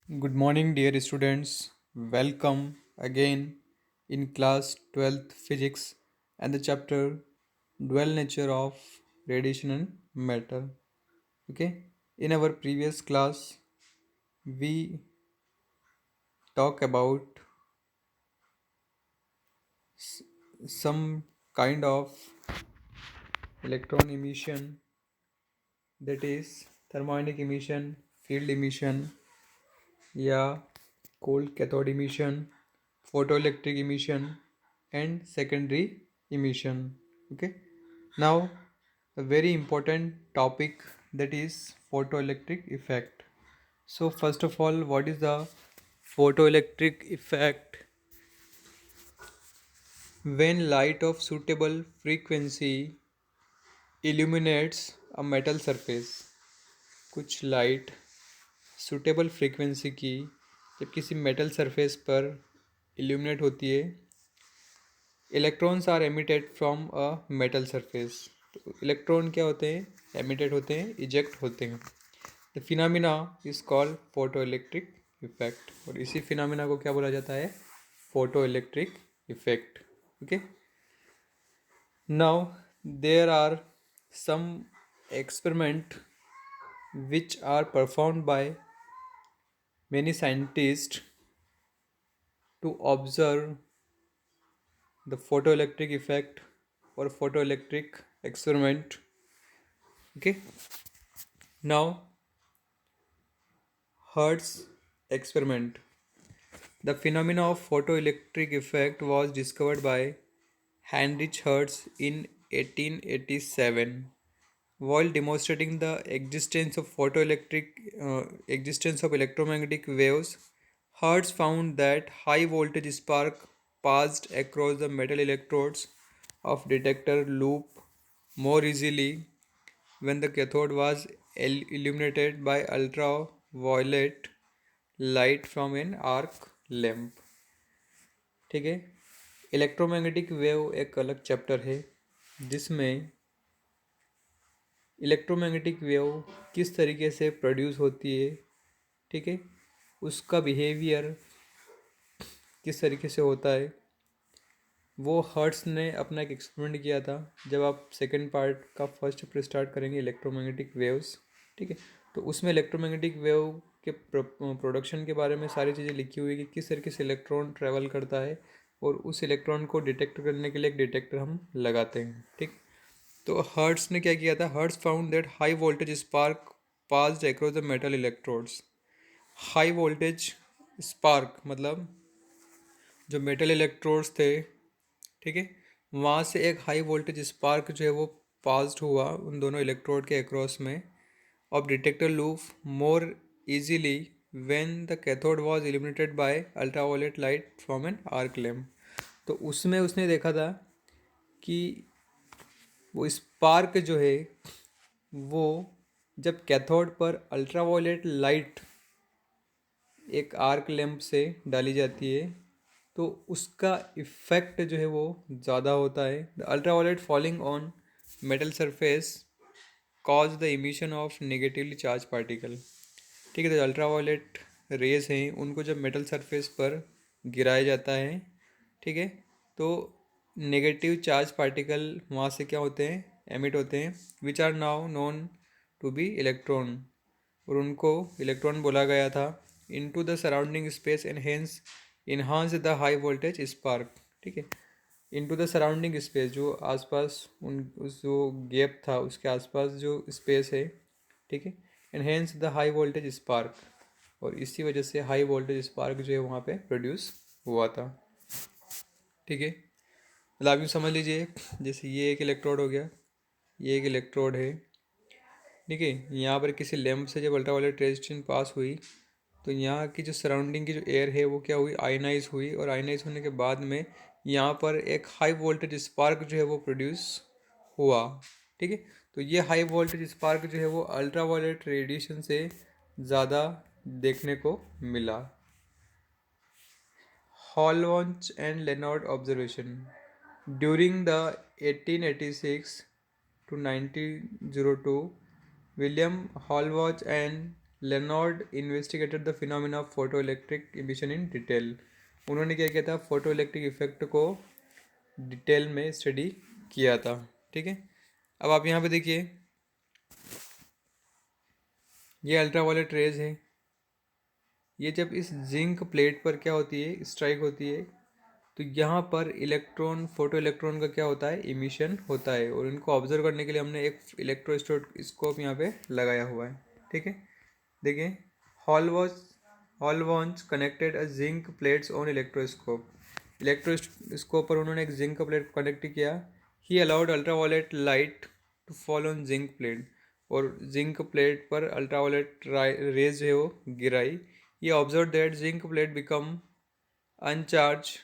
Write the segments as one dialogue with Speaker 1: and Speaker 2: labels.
Speaker 1: Good morning, dear students. Welcome again in class 12th physics and the chapter Dual Nature of Radiation and Matter. Okay, in our previous class, we talk about some kind of electron emission, that is thermionic emission, field emission, या cold cathode emission, photoelectric emission, and secondary emission. Okay, now a very important topic, that is photoelectric effect. So first of all, what is the photoelectric effect? When light of suitable frequency illuminates a metal surface, कुछ light suitable frequency की जब किसी metal surface पर illuminate होती है, electrons are emitted from a metal surface. तो electron क्या होते हैं? एमिटेड होते हैं, इजेक्ट होते हैं। The phenomena is called photo electric effect, और इसी फिनोमिना को क्या बोला जाता है? Photo electric effect. Okay, now there are some experiment which are performed by many scientists to observe the photoelectric effect or photoelectric experiment. Okay, now Hertz experiment. The phenomena of photoelectric effect was discovered by Heinrich Hertz in 1887. While demonstrating the existence of electromagnetic waves, Hertz found that high voltage spark passed across the metal electrodes of detector loop more easily when the cathode was illuminated by ultraviolet light from an arc lamp. ठीक है, electromagnetic wave एक अलग chapter है जिसमें electromagnetic wave किस तरीके से produce होती है, ठीक है, उसका बिहेवियर किस तरीके से होता है, वो हर्ट्स ने अपना एक एक्सपेरिमेंट किया था। जब आप सेकंड पार्ट का फर्स्ट चैप्टर स्टार्ट करेंगे इलेक्ट्रोमैग्नेटिक वेव्स, ठीक है, तो उसमें इलेक्ट्रोमैग्नेटिक वेव के प्रोडक्शन के बारे में सारी चीज़ें लिखी हुई है कि किस तरीके से इलेक्ट्रॉन ट्रैवल करता है, और उस इलेक्ट्रॉन को डिटेक्ट करने के लिए एक डिटेक्टर हम लगाते हैं। ठीक, तो हर्ट्स ने क्या किया था? Hertz found that high voltage spark passed across the metal electrodes. High voltage spark मतलब जो मेटल इलेक्ट्रोड्स थे, ठीक है, वहाँ से एक हाई वोल्टेज स्पार्क जो है वो पास्ड हुआ उन दोनों इलेक्ट्रोड के अक्रॉस में of detector loop more easily when the cathode was illuminated by ultraviolet light from an arc lamp. तो उसमें उसने देखा था कि वो स्पार्क जो है वो जब कैथोड पर अल्ट्रावायलेट लाइट एक आर्क लैम्प से डाली जाती है तो उसका इफ़ेक्ट जो है वो ज़्यादा होता है। The ultraviolet falling on metal surface cause the emission of negatively charge particle. ठीक है, तो अल्ट्रावायलेट रेज हैं उनको जब मेटल सरफेस पर गिराया जाता है, ठीक है, तो नेगेटिव चार्ज पार्टिकल वहाँ से क्या होते हैं? एमिट होते हैं, which are now known to be electron, और उनको इलेक्ट्रॉन बोला गया था। Into the surrounding space and hence enhance the high voltage spark. ठीक है, इनटू द सराउंडिंग स्पेस, जो आसपास उन उस जो गैप था उसके आसपास जो स्पेस है, ठीक है, enhance the high voltage spark, और इसी वजह से हाई वोल्टेज स्पार्क जो है वहाँ पे प्रोड्यूस हुआ था। ठीक है, मतलब आप यूँ समझ लीजिए जैसे ये एक इलेक्ट्रोड हो गया, ये एक इलेक्ट्रोड है, ठीक है, यहाँ पर किसी लैम्प से जब अल्ट्रावायलेट रेडिएशन पास हुई तो यहाँ की जो सराउंडिंग की जो एयर है वो क्या हुई? आयनाइज हुई, और आयनाइज होने के बाद में यहाँ पर एक हाई वोल्टेज स्पार्क जो है वो प्रोड्यूस हुआ। ठीक है, तो ये हाई वोल्टेज स्पार्क जो है वो अल्ट्रावायलेट रेडिएशन से ज़्यादा देखने को मिला। Hallwatch and Leonard observation. During the 1886 to 1902, William Hallwatch and Lenard investigated the phenomena of photo electric emission in detail. उन्होंने क्या किया था, फोटो इलेक्ट्रिक इफेक्ट को डिटेल में स्टडी किया था। ठीक है, अब आप यहाँ पे देखिए, ये अल्ट्रावायलेट रेज है। ये जब इस जिंक प्लेट पर क्या होती है, स्ट्राइक होती है, तो यहाँ पर इलेक्ट्रॉन, फोटो इलेक्ट्रॉन का क्या होता है, इमिशन होता है। और इनको ऑब्जर्व करने के लिए हमने एक इलेक्ट्रोस्कोप यहाँ पे लगाया हुआ है। ठीक है, देखिए, Hallwachs connected a zinc plates on electroscope पर उन्होंने एक जिंक प्लेट कनेक्ट किया। He allowed ultraviolet light to fall on zinc plate, और जिंक प्लेट पर अल्ट्रावायलेट रेज है वो गिराई। ये observe that zinc plate become uncharge.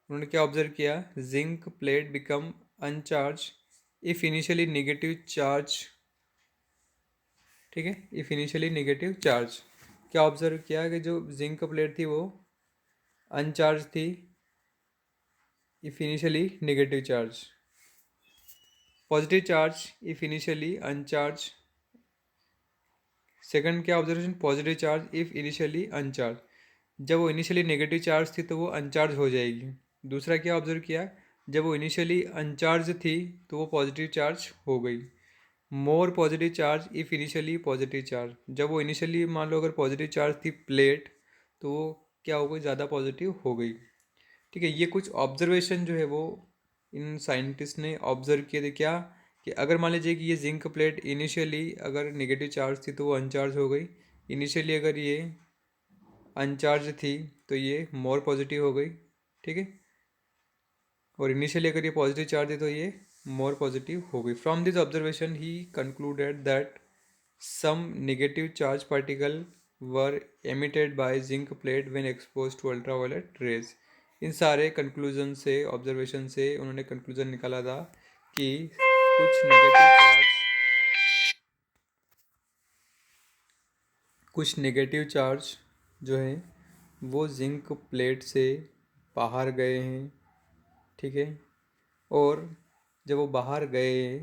Speaker 1: उन्होंने क्या ऑब्जर्व किया, zinc plate become uncharge if initially negative charge. ठीक है, इफ इनिशियली नेगेटिव चार्ज, क्या ऑब्जर्व किया कि जो जिंक प्लेट थी वो अनचार्ज थी if initially negative charge, positive charge if initially uncharge. Second क्या observation, positive charge if initially uncharge, जब वो इनिशियली नेगेटिव चार्ज थी तो वो अनचार्ज हो जाएगी। दूसरा क्या ऑब्जर्व किया, जब वो इनिशियली अनचार्ज थी तो वो पॉजिटिव चार्ज हो गई। More positive charge if initially positive charge, जब वो इनिशियली मान लो अगर पॉजिटिव चार्ज थी प्लेट, तो वो क्या हो गई, ज़्यादा पॉजिटिव हो गई। ठीक है, ये कुछ ऑब्जर्वेशन जो है वो इन साइंटिस्ट ने ऑब्जर्व किए थे। क्या कि अगर मान लीजिए कि ये जिंक प्लेट इनिशियली अगर नेगेटिव चार्ज थी तो वो अनचार्ज हो गई, इनिशियली अगर ये अनचार्ज थी तो ये मोर पॉजिटिव हो गई। ठीक है, और इनिशियली अगर ये पॉजिटिव चार्ज है तो ये मोर पॉजिटिव हो गई। From this observation he concluded that some negative charge particle were emitted by zinc plate when expose to ultraviolet rays. इन सारे कंक्लूजन से, ऑब्जर्वेशन से उन्होंने कंक्लूजन निकाला था कि कुछ नेगेटिव चार्ज जो है वो जिंक प्लेट से बाहर गए हैं। ठीक है, और जब वो बाहर गए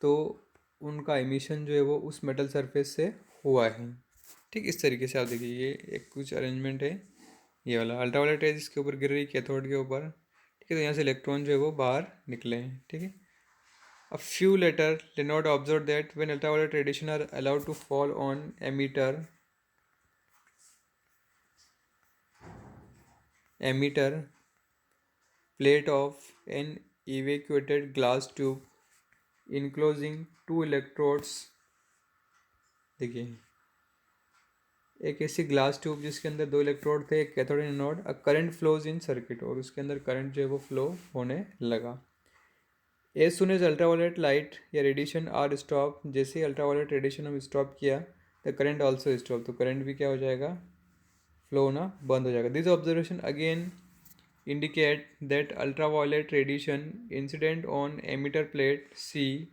Speaker 1: तो उनका एमिशन जो है वो उस मेटल सरफेस से हुआ है। ठीक, इस तरीके से आप देखिए, ये एक कुछ अरेंजमेंट है। ये वाला अल्ट्रावायलेट रेज इसके ऊपर गिर रही, कैथोड के ऊपर। ठीक है, तो यहाँ से इलेक्ट्रॉन जो है वो बाहर निकले हैं। ठीक है, a few later Lenard observe that when ultraviolet radiation are allowed to fall on emitter plate of an evacuated glass tube enclosing two electrodes। देखिए, एक ऐसी ग्लास ट्यूब जिसके अंदर दो इलेक्ट्रोड थे, एक cathode and anode, a current flows in circuit, और उसके अंदर करंट जो है वो फ्लो होने लगा। As soon as ultraviolet light या रेडिएशन आर स्टॉप, जैसे ही अल्ट्रावायलेट रेडिएशन हम स्टॉप किया द करंट ऑल्सो स्टॉप, तो करंट भी क्या हो जाएगा, फ्लो होना बंद हो जाएगा। This observation again indicate that ultraviolet radiation incident on emitter plate C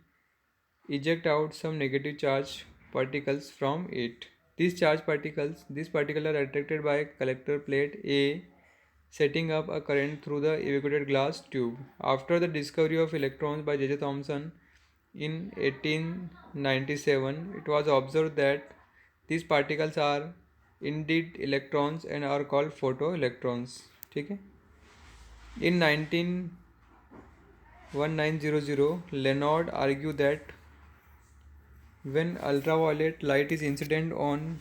Speaker 1: eject out some negative charge particles from it. These particles are attracted by collector plate A, setting up a current through the evacuated glass tube. After the discovery of electrons by J.J. Thomson in 1897, it was observed that these particles are indeed electrons and are called photoelectrons. ठीक है, in 1900, Leonard argued that when ultraviolet light is incident on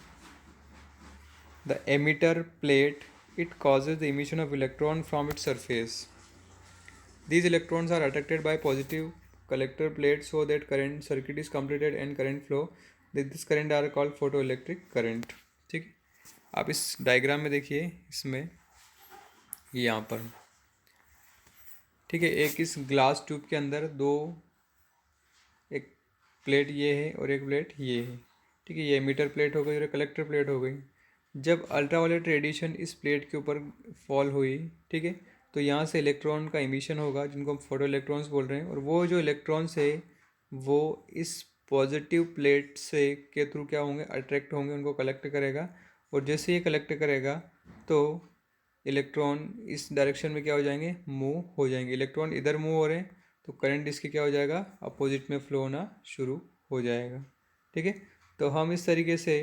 Speaker 1: the emitter plate, it causes the emission of electrons from its surface. These electrons are attracted by positive collector plate so that current circuit is completed and current flow. This current are called photoelectric current. ठीक, आप इस diagram में देखिए, इसमें यहाँ पर ठीक है, एक इस ग्लास ट्यूब के अंदर दो, एक प्लेट ये है और एक प्लेट ये है। ठीक है, ये एमिटर प्लेट हो गई और कलेक्टर प्लेट हो गई। जब अल्ट्रावायलेट रेडिएशन इस प्लेट के ऊपर फॉल हुई, ठीक है, तो यहाँ से इलेक्ट्रॉन का इमिशन होगा जिनको हम फोटो इलेक्ट्रॉन्स बोल रहे हैं, और वो जो इलेक्ट्रॉन्स है वो इस पॉजिटिव प्लेट से के थ्रू क्या होंगे, अट्रैक्ट होंगे, उनको कलेक्ट करेगा, और जैसे ये कलेक्ट करेगा तो इलेक्ट्रॉन इस डायरेक्शन में क्या हो जाएंगे, मूव हो जाएंगे। इलेक्ट्रॉन इधर मूव हो रहे हैं तो करंट इसके क्या हो जाएगा, अपोजिट में फ्लो होना शुरू हो जाएगा। ठीक है, तो हम इस तरीके से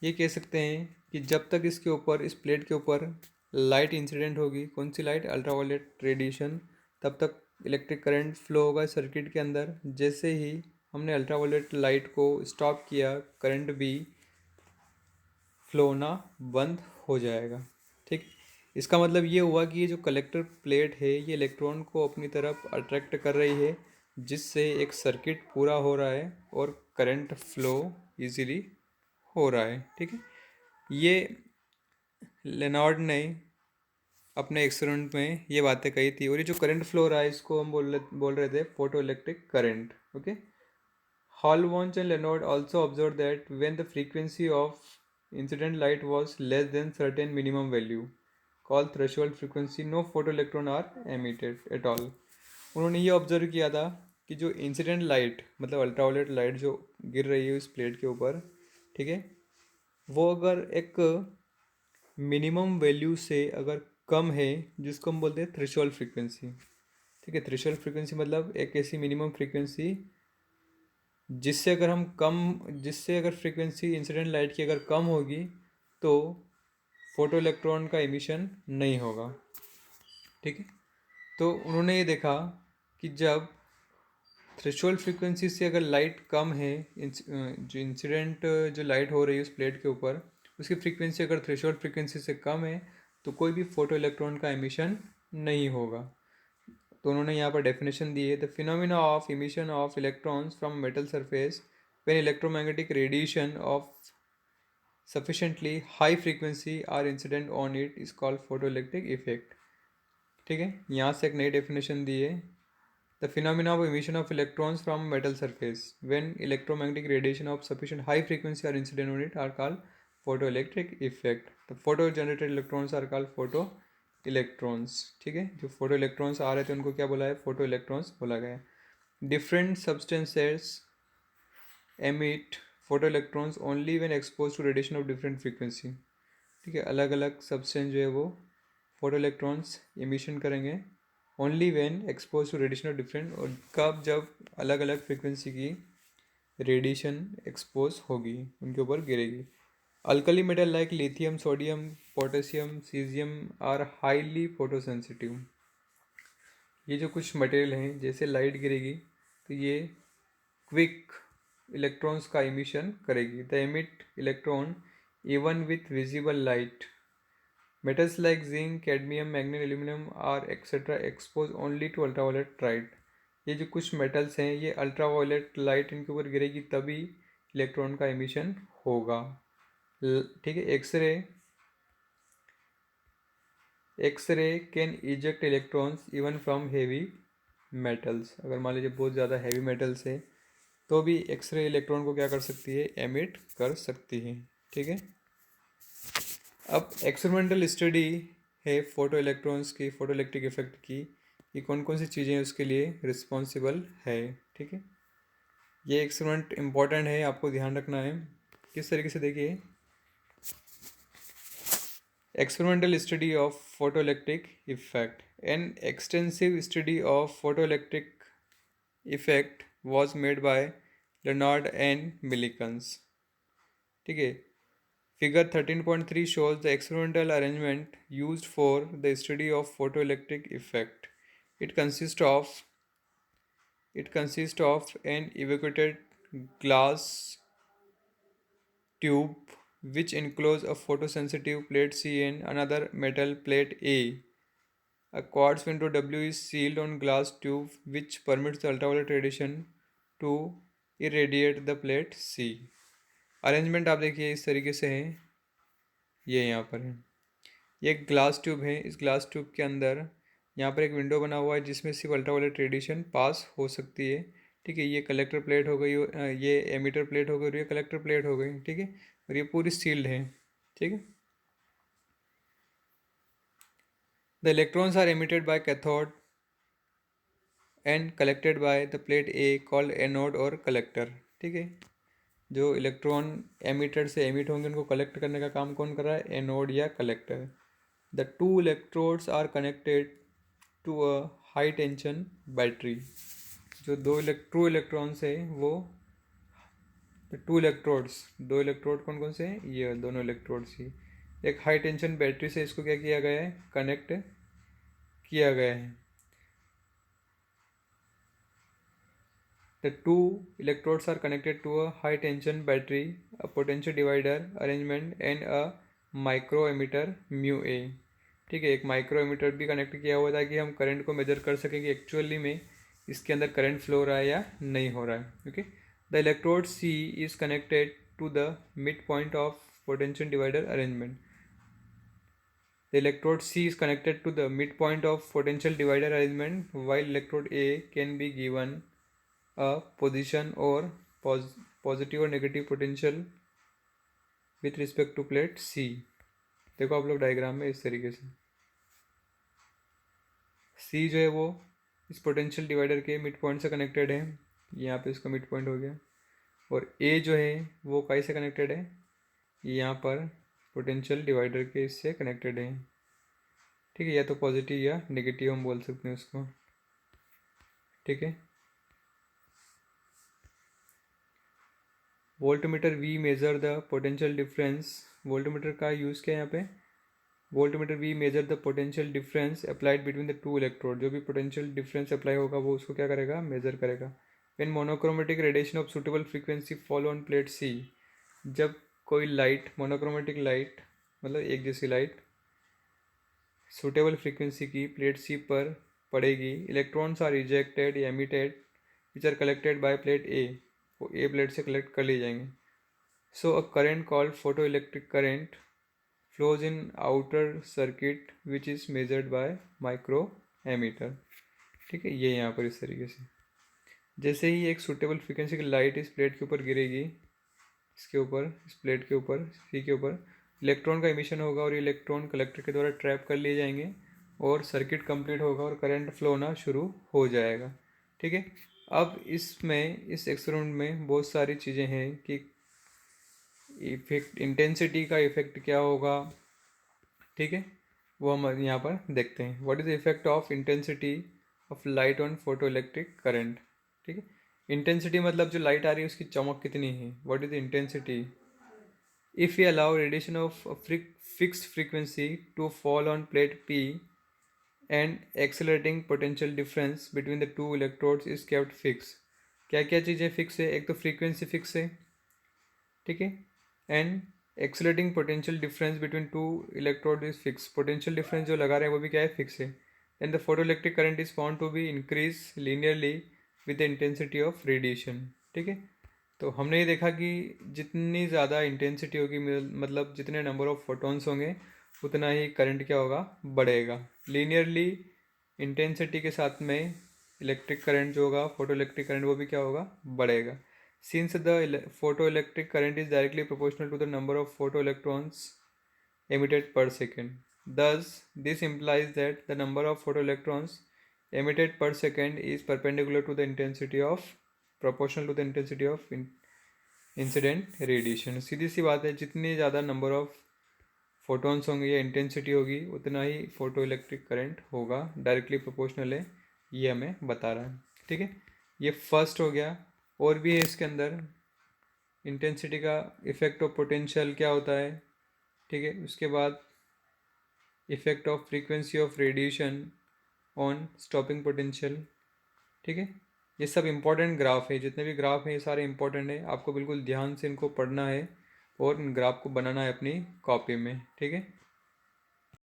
Speaker 1: ये कह सकते हैं कि जब तक इसके ऊपर, इस प्लेट के ऊपर लाइट इंसिडेंट होगी, कौन सी लाइट, अल्ट्रावायलेट रेडिएशन, तब तक इलेक्ट्रिक करंट फ्लो होगा सर्किट के अंदर। जैसे ही हमने अल्ट्रावायलेट लाइट को स्टॉप किया, करंट भी फ्लो होना बंद हो जाएगा। ठीक, इसका मतलब ये हुआ कि ये जो कलेक्टर प्लेट है ये इलेक्ट्रॉन को अपनी तरफ अट्रैक्ट कर रही है, जिससे एक सर्किट पूरा हो रहा है और करंट फ्लो इजीली हो रहा है। ठीक है, ये लेनार्ड ने अपने एक्सपेरिमेंट में ये बातें कही थी। और ये जो करंट फ्लो हो रहा है इसको हम बोल रहे थे photo electric current. Okay, Hallwachs and Lenard also observe that when the frequency of incident light was less than certain minimum value called threshold frequency, no photo electron are emitted at all. उन्होंने ये observe किया था कि जो incident light, मतलब ultraviolet light जो गिर रही है इस प्लेट के ऊपर, ठीक है, वो अगर एक मिनिमम वैल्यू से अगर कम है, जिसको हम बोलते हैं थ्रेशोल्ड फ्रीक्वेंसी। ठीक है, थ्रेशोल्ड फ्रीक्वेंसी मतलब एक ऐसी मिनिमम फ्रीक्वेंसी जिससे अगर फ्रीक्वेंसी इंसिडेंट लाइट की अगर कम होगी तो फोटो इलेक्ट्रॉन का एमिशन नहीं होगा। ठीक है, तो उन्होंने ये देखा कि जब थ्रेशोल्ड फ्रीक्वेंसी से अगर लाइट कम है, जो इंसिडेंट जो लाइट हो रही है उस प्लेट के ऊपर, उसकी फ्रीक्वेंसी अगर थ्रेशोल्ड फ्रीक्वेंसी से कम है तो कोई भी फोटो इलेक्ट्रॉन का एमिशन नहीं होगा। तो उन्होंने यहाँ पर डेफिनेशन दी है, the phenomena of emission of electrons from metal surface when electromagnetic radiation of sufficiently high frequency are incident on it is called photoelectric effect। ठीक है, यहाँ से एक नई डेफिनेशन दी है, the phenomena of emission of electrons from metal surface when electromagnetic radiation of sufficient high frequency are incident on it are called photoelectric effect। the photo generated electrons are called photo electrons। ठीक है, जो photo electrons आ रहे थे उनको क्या बोला है, photo electrons बोला गया है। Different substances emit photo electrons only when expose to radiation of different frequency. ठीक है, अलग अलग सब्सटेंस जो है वो फोटो इलेक्ट्रॉन्स इमिशन करेंगे only when expose to radiation of different, और कब, जब अलग अलग फ्रीक्वेंसी की रेडिएशन एक्सपोज होगी, उनके ऊपर गिरेगी। Alkali metal like lithium, sodium, potassium, caesium are highly photosensitive. ये जो कुछ मटेरियल हैं, जैसे लाइट गिरेगी तो ये क्विक इलेक्ट्रॉन्स का इमिशन करेगी, the emit electron even with visible light. Metals like zinc, cadmium, manganese, aluminum are etc. exposed only to ultraviolet light। ये जो कुछ मेटल्स हैं ये अल्ट्रावायलेट लाइट इनके ऊपर गिरेगी तभी इलेक्ट्रॉन का एमिशन होगा। ठीक है, X ray can eject electrons even from heavy metals. अगर मान लीजिए बहुत ज़्यादा हैवी मेटल्स है तो भी एक्सरे इलेक्ट्रॉन को क्या कर सकती है, एमिट कर सकती है। ठीक है, अब एक्सपेरिमेंटल स्टडी है फोटो इलेक्ट्रॉन्स की, फोटो इलेक्ट्रिक इफेक्ट की, ये कौन कौन सी चीज़ें उसके लिए रिस्पॉन्सिबल है। ठीक है, ये एक्सपेरिमेंट इम्पॉर्टेंट है, आपको ध्यान रखना है। किस तरीके से, देखिए, experimental study of photo electric effect, an extensive study of photo electric effect was made by Lenard and Millikans. ठीक है, Figure 13.3 shows the experimental arrangement used for the study of photoelectric effect. It consists of an evacuated glass tube which encloses a photosensitive plate C and another metal plate A. A quartz window W is sealed on glass tube which permits the ultraviolet radiation to irradiate the plate C। Arrangement आप देखिए इस तरीके से है, ये यहाँ पर है, ये एक ग्लास ट्यूब है, इस ग्लास ट्यूब के अंदर यहाँ पर एक विंडो बना हुआ है जिसमें सिर्फ अल्ट्रावायलेट रेडिएशन पास हो सकती है। ठीक है, ये कलेक्टर प्लेट हो गई, ये एमिटर प्लेट हो गई और ये कलेक्टर प्लेट हो गई। ठीक है, और ये पूरी सील्ड है। ठीक है, the electrons are emitted by cathode and collected by the plate A called anode और कलेक्टर। ठीक है, जो इलेक्ट्रॉन एमिटर से एमिट होंगे उनको कलेक्ट करने का काम कौन कर रहा है, एनोड या collector. The two electrodes are connected to a high tension battery. जो दो ट्रू इलेक्ट्रॉन्स है वो तो टू इलेक्ट्रोड्स, दो इलेक्ट्रोड कौन कौन से हैं, ये दोनों इलेक्ट्रोड्स ही। एक हाई टेंशन बैटरी से इसको क्या किया गया है, कनेक्ट किया गया है। The two electrodes are connected to a high tension battery, a potential divider arrangement and a microammeter mu A। ठीक है, एक माइक्रो एमीटर भी कनेक्ट किया हुआ ताकि हम करंट को मेजर कर सकें कि एक्चुअली में इसके अंदर करंट फ्लो हो रहा है या नहीं हो रहा है। Okay, the electrode C is connected to the mid point of potential divider arrangement. The electrode C is connected to the midpoint of potential divider arrangement, while electrode A can be given a position or positive और negative potential with respect to plate C। देखो आप लोग diagram में इस तरीके से C जो है वो इस पोटेंशियल डिवाइडर के मिड पॉइंट से कनेक्टेड है, यहाँ पे इसका मिड पॉइंट हो गया। और A जो है वो काई से कनेक्टेड है, यहाँ पर पोटेंशियल डिवाइडर के इससे कनेक्टेड है। ठीक है, या तो पॉजिटिव या नेगेटिव हम बोल सकते हैं उसको। ठीक है, voltmeter V measure the potential difference. Voltmeter का यूज़ क्या है यहाँ पे, voltmeter V measure the potential difference applied between the to electrode. जो भी पोटेंशियल डिफरेंस अप्लाई होगा वो उसको क्या करेगा, मेजर करेगा। When monochromatic radiation of suitable frequency fall on plate C। जब कोई लाइट, मोनोक्रोमेटिक लाइट मतलब एक जैसी लाइट सुटेबल फ्रीक्वेंसी की प्लेट C पर पड़ेगी, इलेक्ट्रॉन्स आर रिजेक्टेड या emitted which are collected by plate A। वो A प्लेट से कलेक्ट कर लिए जाएंगे। So a current called photo electric current flows in outer circuit which is measured by micro ammeter. ठीक है, ये यहाँ पर इस तरीके से जैसे ही एक सुटेबल फ्रीक्वेंसी की लाइट इस प्लेट के ऊपर गिरेगी, इसके ऊपर, इस प्लेट के ऊपर C के ऊपर, इलेक्ट्रॉन का इमिशन होगा और इलेक्ट्रॉन कलेक्टर के द्वारा ट्रैप कर लिए जाएंगे और सर्किट कंप्लीट होगा और करंट फ्लो होना शुरू हो जाएगा। ठीक है, अब इसमें इस एक्सपेरिमेंट में बहुत सारी चीज़ें हैं कि इफेक्ट, इंटेंसिटी का इफेक्ट क्या होगा। ठीक है, वो हम यहाँ पर देखते हैं। What is the effect of intensity of light on photo electric current. ठीक है, इंटेंसिटी मतलब जो लाइट आ रही है उसकी चमक कितनी है, what is the intensity. If you allow radiation of fixed frequency to fall on plate P and accelerating potential difference between the two electrodes is kept fix. क्या क्या चीज़ें फिक्स है, एक तो फ्रीक्वेंसी फिक्स है। ठीक है, and accelerating potential difference between two electrode is fix. Potential difference जो लगा रहे हैं वो भी क्या है, फिक्स है। And the photo electric current is found to be increase linearly with the intensity of radiation. ठीक है, तो हमने ये देखा कि जितनी ज़्यादा इंटेंसिटी होगी, मतलब जितने नंबर ऑफ फोटॉन्स होंगे उतना ही करंट क्या होगा, बढ़ेगा। लीनियरली इंटेंसिटी के साथ में इलेक्ट्रिक करंट जो होगा, फोटो इलेक्ट्रिक करंट, वो भी क्या होगा, बढ़ेगा। Since the photoelectric current is directly proportional to the number of photoelectrons emitted per second, thus this implies that the number of photoelectrons emitted per second is perpendicular to the intensity of, proportional to the intensity of incident radiation। सीधी सी बात है, जितनी ज़्यादा number of photons होंगे या intensity होगी उतना ही photo electric current होगा, directly proportional है, ये हमें बता रहा है। ठीक है, ये फर्स्ट हो गया। और भी है इसके अंदर, इंटेंसिटी का इफेक्ट ऑफ पोटेंशियल क्या होता है। ठीक है, उसके बाद effect of frequency of radiation on stopping potential. ठीक है, ये सब इंपॉर्टेंट ग्राफ है, जितने भी ग्राफ हैं ये सारे इंपॉर्टेंट है, आपको बिल्कुल ध्यान से इनको पढ़ना है और इन ग्राफ को बनाना है अपनी कॉपी में। ठीक है।